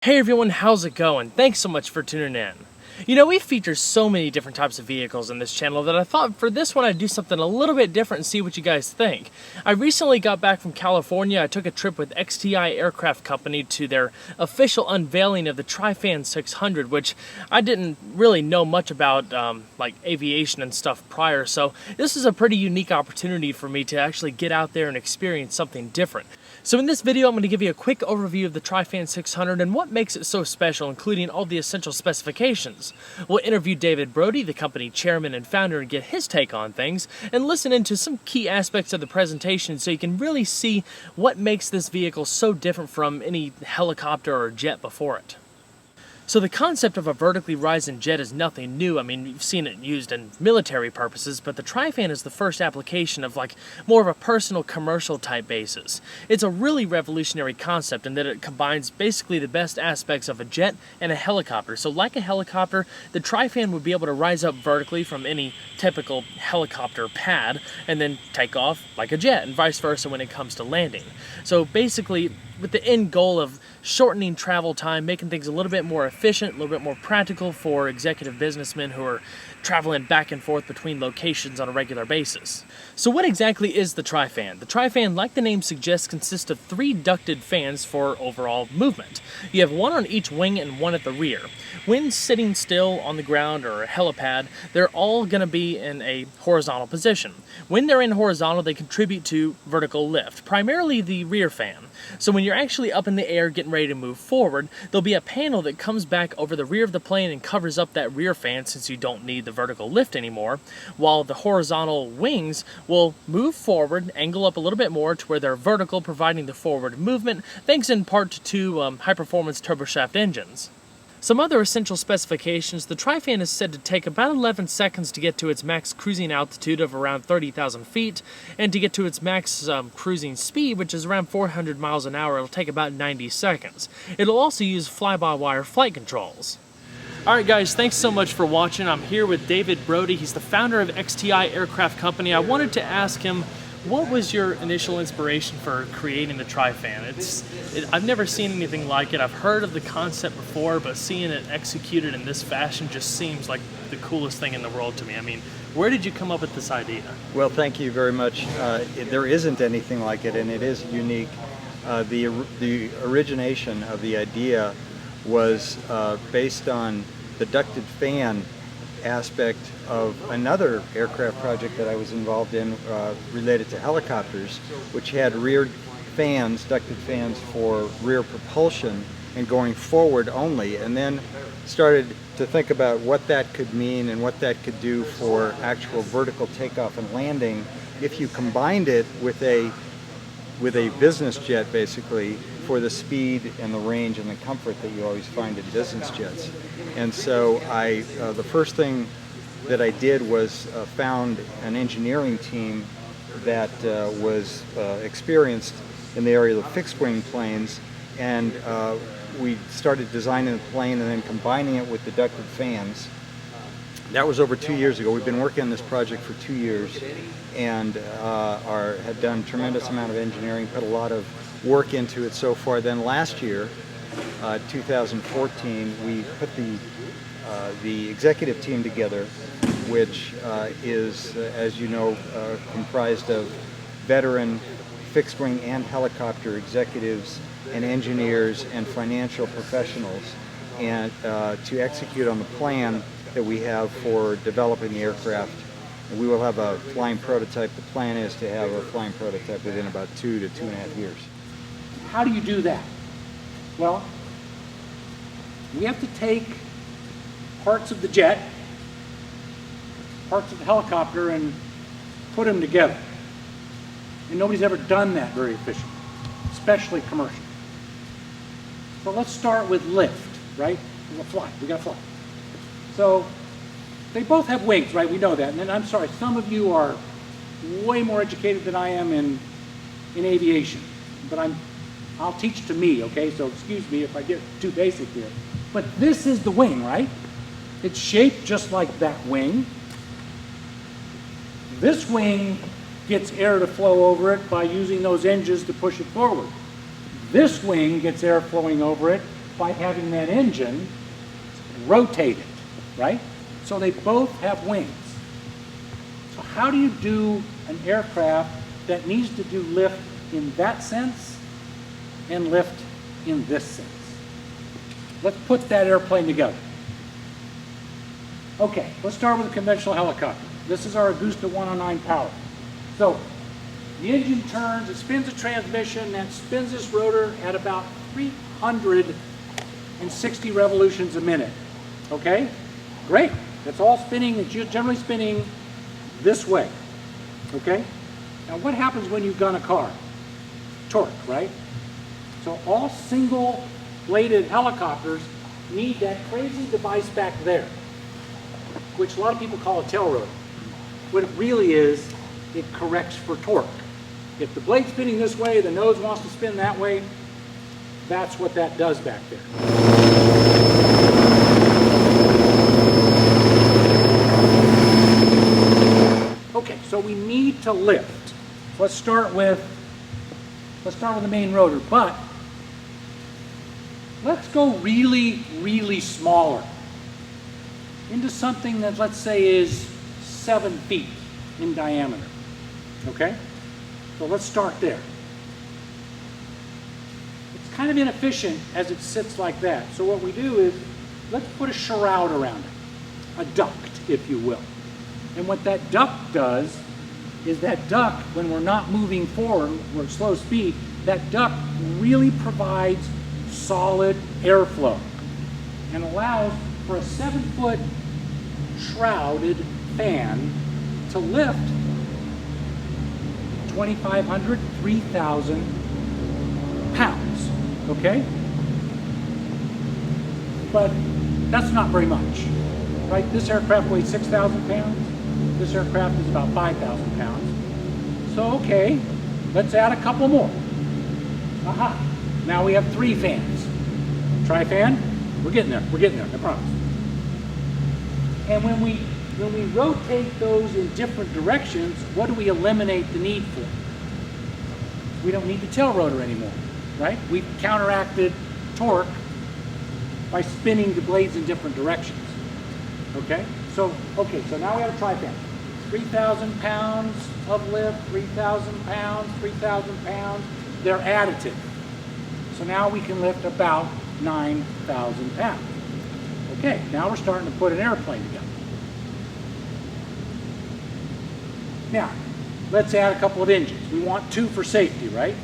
Hey everyone, how's it going? Thanks so much for tuning in. You know, we feature so many different types of vehicles in this channel that I thought for this one I'd do something a little bit different and see what you guys think. I recently got back from California. I took a trip with XTI Aircraft Company to their official unveiling of the Trifan 600, which I didn't really know much about, like aviation and stuff prior, so this is a pretty unique opportunity for me to actually get out there and experience something different. So in this video, I'm going to give you a quick overview of the Trifan 600 and what makes it so special, including all the essential specifications. We'll interview David Brody, the company chairman and founder, and get his take on things, and listen into some key aspects of the presentation so you can really see what makes this vehicle so different from any helicopter or jet before it. So the concept of a vertically rising jet is nothing new. I mean, you've seen it used in military purposes, but the Trifan is the first application of like more of a personal commercial type basis. It's a really revolutionary concept in that it combines basically the best aspects of a jet and a helicopter. So like a helicopter, the Trifan would be able to rise up vertically from any typical helicopter pad and then take off like a jet, and vice versa when it comes to landing. So basically, with the end goal of shortening travel time, making things a little bit more efficient, a little bit more practical for executive businessmen who are traveling back and forth between locations on a regular basis. So what exactly is the Trifan? The Trifan, like the name suggests, consists of three ducted fans for overall movement. You have one on each wing and one at the rear. When sitting still on the ground or a helipad, they're all going to be in a horizontal position. When they're in horizontal, they contribute to vertical lift, primarily the rear fan. So when you're actually up in the air getting ready to move forward, there'll be a panel that comes back over the rear of the plane and covers up that rear fan since you don't need the vertical lift anymore, while the horizontal wings will move forward, angle up a little bit more to where they're vertical, providing the forward movement, thanks in part to high-performance turboshaft engines. Some other essential specifications: the Trifan is said to take about 11 seconds to get to its max cruising altitude of around 30,000 feet, and to get to its max cruising speed, which is around 400 miles an hour, it'll take about 90 seconds. It'll also use fly-by-wire flight controls. Alright guys, thanks so much for watching. I'm here with David Brody. He's the founder of XTI Aircraft Company. I wanted to ask him, what was your initial inspiration for creating the Trifan? I've never seen anything like it. I've heard of the concept before, but seeing it executed in this fashion just seems like the coolest thing in the world to me. I mean, where did you come up with this idea? Well, thank you very much. There isn't anything like it, and it is unique. The origination of the idea was based on the ducted fan aspect of another aircraft project that I was involved in related to helicopters, which had rear fans, ducted fans for rear propulsion and going forward only, and then started to think about what that could mean and what that could do for actual vertical takeoff and landing if you combined it with a business jet, basically, for the speed and the range and the comfort that you always find in business jets. And so the first thing that I did was found an engineering team that was experienced in the area of fixed wing planes, and we started designing the plane and then combining it with the ducted fans. That was over 2 years ago. We've been working on this project for 2 years, and have done a tremendous amount of engineering, put a lot of work into it so far. Then last year, 2014, we put the executive team together, which is, as you know, comprised of veteran fixed wing and helicopter executives and engineers and financial professionals, and to execute on the plan that we have for developing the aircraft. We will have a flying prototype. The plan is to have a flying prototype within about 2 to 2.5 years. How do you do that? Well, we have to take parts of the jet, parts of the helicopter, and put them together. And nobody's ever done that very efficiently, especially commercial. So let's start with lift, right? We gotta fly. So they both have wings, right? We know that. And then, I'm sorry, some of you are way more educated than I am in aviation, but I'll teach to me, okay? So excuse me if I get too basic here. But this is the wing, right? It's shaped just like that wing. This wing gets air to flow over it by using those engines to push it forward. This wing gets air flowing over it by having that engine rotated, right? So they both have wings. So how do you do an aircraft that needs to do lift in that sense and lift in this sense? Let's put that airplane together. Okay, let's start with a conventional helicopter. This is our Augusta 109 power. So the engine turns, it spins a transmission, that spins this rotor at about 360 revolutions a minute. Okay, great. That's all spinning, it's generally spinning this way. Okay, now what happens when you gun a car? Torque, right? So all single bladed helicopters need that crazy device back there, which a lot of people call a tail rotor. What it really is, it corrects for torque. If the blade's spinning this way, the nose wants to spin that way, that's what that does back there. Okay, so we need to lift. Let's start with the main rotor, but let's go really, really smaller into something that, let's say, is 7 feet in diameter. Okay? So let's start there. It's kind of inefficient as it sits like that. So what we do is, let's put a shroud around it, a duct, if you will. And what that duct does is that duct, when we're not moving forward, we're at slow speed, that duct really provides solid airflow and allows for a 7-foot shrouded fan to lift 2,500, 3,000 pounds, okay? But that's not very much, right? This aircraft weighs 6,000 pounds. This aircraft is about 5,000 pounds. So, okay, let's add a couple more. Aha, now we have 3 fans. Trifan, we're getting there, I promise. And when we rotate those in different directions, what do we eliminate the need for? We don't need the tail rotor anymore, right? We've counteracted torque by spinning the blades in different directions. Okay? So now we have a trifan. 3,000 pounds of lift, 3,000 pounds, 3,000 pounds. They're additive. So now we can lift about 9,000 pounds. Okay, now we're starting to put an airplane together. Now, let's add a couple of engines. We want 2 for safety, right?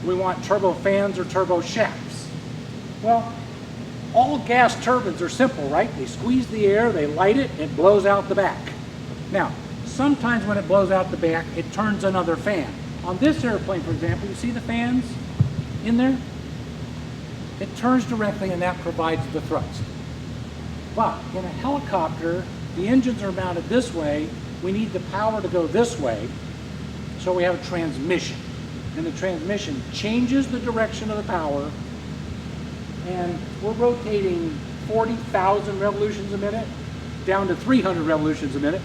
We want turbo fans or turbo shafts. Well, all gas turbines are simple, right? They squeeze the air, they light it, it blows out the back. Now, sometimes when it blows out the back, it turns another fan. On this airplane, for example, you see the fans in there? It turns directly and that provides the thrust. But in a helicopter, the engines are mounted this way. We need the power to go this way, so we have a transmission. And the transmission changes the direction of the power, and we're rotating 40,000 revolutions a minute down to 300 revolutions a minute.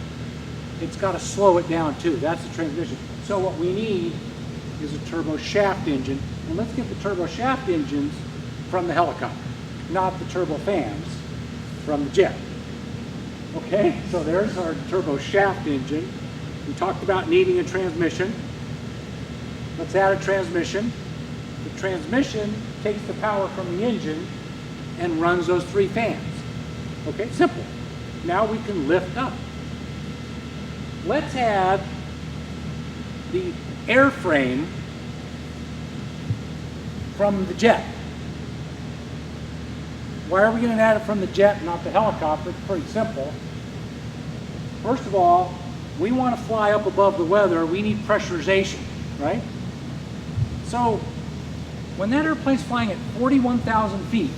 It's got to slow it down too. That's the transmission. So what we need is a turbo shaft engine, and let's get the turbo shaft engines from the helicopter, not the turbo fans from the jet. Okay, so there's our turbo shaft engine. We talked about needing a transmission. Let's add a transmission. The transmission takes the power from the engine and runs those 3 fans. Okay, simple. Now we can lift up. Let's add the airframe from the jet. Why are we going to add it from the jet and not the helicopter? It's pretty simple. First of all, we want to fly up above the weather. We need pressurization, right? So when that airplane's flying at 41,000 feet,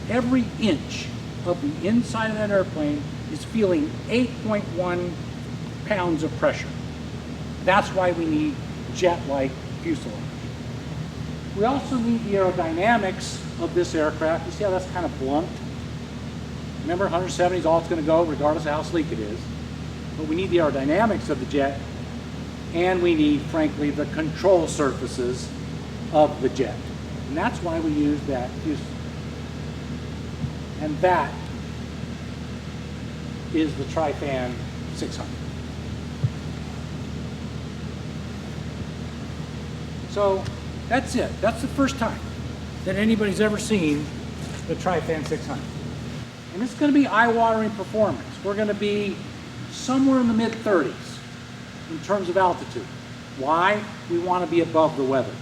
every inch of the inside of that airplane is feeling 8.1 pounds of pressure. That's why we need jet-like fuselage. We also need the aerodynamics of this aircraft. You see how that's kind of blunt? Remember, 170 is all it's going to go, regardless of how sleek it is. But we need the aerodynamics of the jet, and we need, frankly, the control surfaces of the jet. And that's why we use that fuselage. And that is the Trifan 600. So that's it. That's the first time that anybody's ever seen the Trifan 600. And it's going to be eye-watering performance. We're going to be somewhere in the mid-30s in terms of altitude. Why? We want to be above the weather,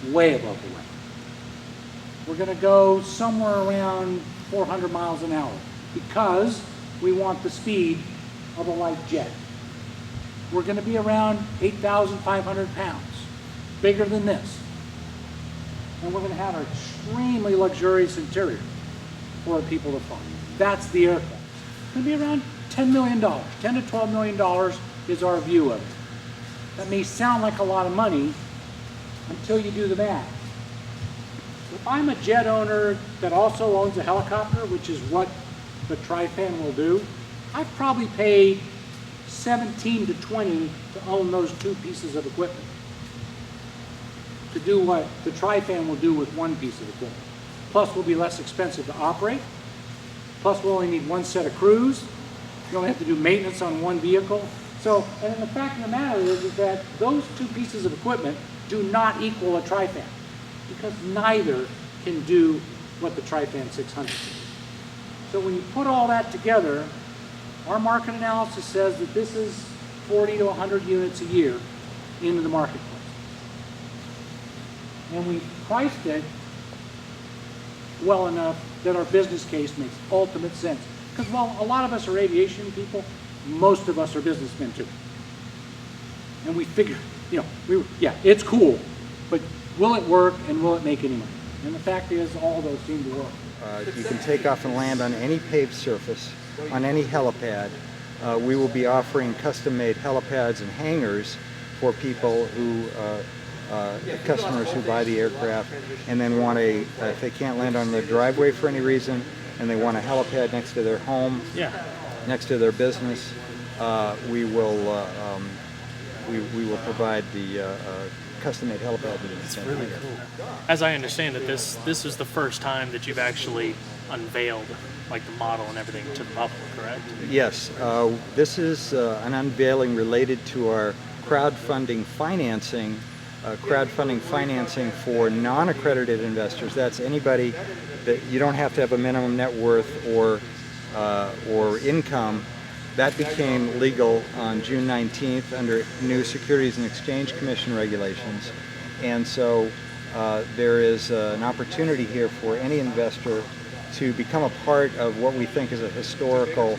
way above the weather. We're going to go somewhere around 400 miles an hour because we want the speed of a light jet. We're going to be around 8,500 pounds, bigger than this. And we're going to have an extremely luxurious interior for people to fly. That's the aircraft. It's going to be around $10 million. $10 to $12 million is our view of it. That may sound like a lot of money until you do the math. If I'm a jet owner that also owns a helicopter, which is what the Trifan will do, I've probably paid 17 to 20 to own those two pieces of equipment, to do what the Trifan will do with one piece of equipment. Plus, will be less expensive to operate. Plus, we'll only need one set of crews. You only have to do maintenance on one vehicle. So, and the fact of the matter is that those two pieces of equipment do not equal a Trifan, because neither can do what the Trifan 600 can do. So when you put all that together, our market analysis says that this is 40 to 100 units a year into the marketplace. And we priced it well enough that our business case makes ultimate sense. Because while a lot of us are aviation people, most of us are businessmen too. And we figure, yeah, it's cool, but will it work and will it make any money? And the fact is, all those seem to work. You can take off and land on any paved surface, on any helipad. We will be offering custom-made helipads and hangars for people who, customers who buy the aircraft and then want if they can't land on their driveway for any reason and they want a helipad next to their home, next to their business, we will provide the custom-made helipad. It's really cool. As I understand it, this is the first time that you've actually unveiled like the model and everything to the public, correct? Yes, this is an unveiling related to our crowdfunding financing for non-accredited investors. That's anybody that you don't have to have a minimum net worth or income. That became legal on June 19th under new Securities and Exchange Commission regulations. And so there is an opportunity here for any investor to become a part of what we think is a historical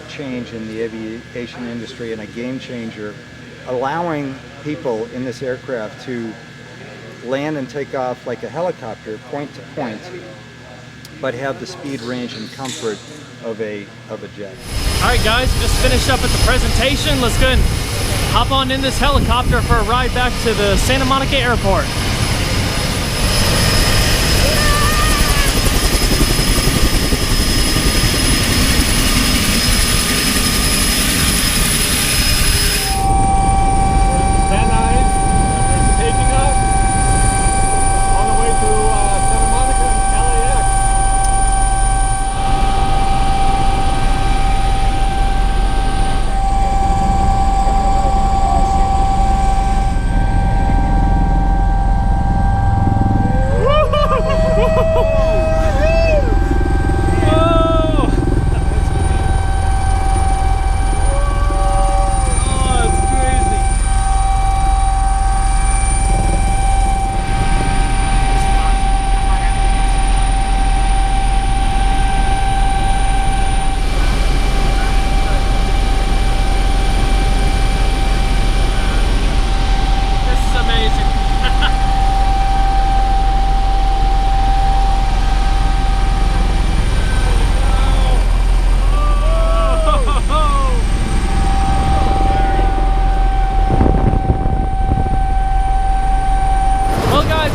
change in the aviation industry and a game changer, allowing people in this aircraft to land and take off like a helicopter, point to point, but have the speed, range, and comfort of a jet. All right, guys, just finished up with the presentation. Let's go ahead and hop on in this helicopter for a ride back to the Santa Monica Airport.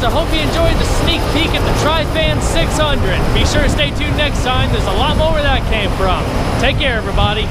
I hope you enjoyed the sneak peek at the Trifan 600. Be sure to stay tuned next time. There's a lot more where that came from. Take care, everybody.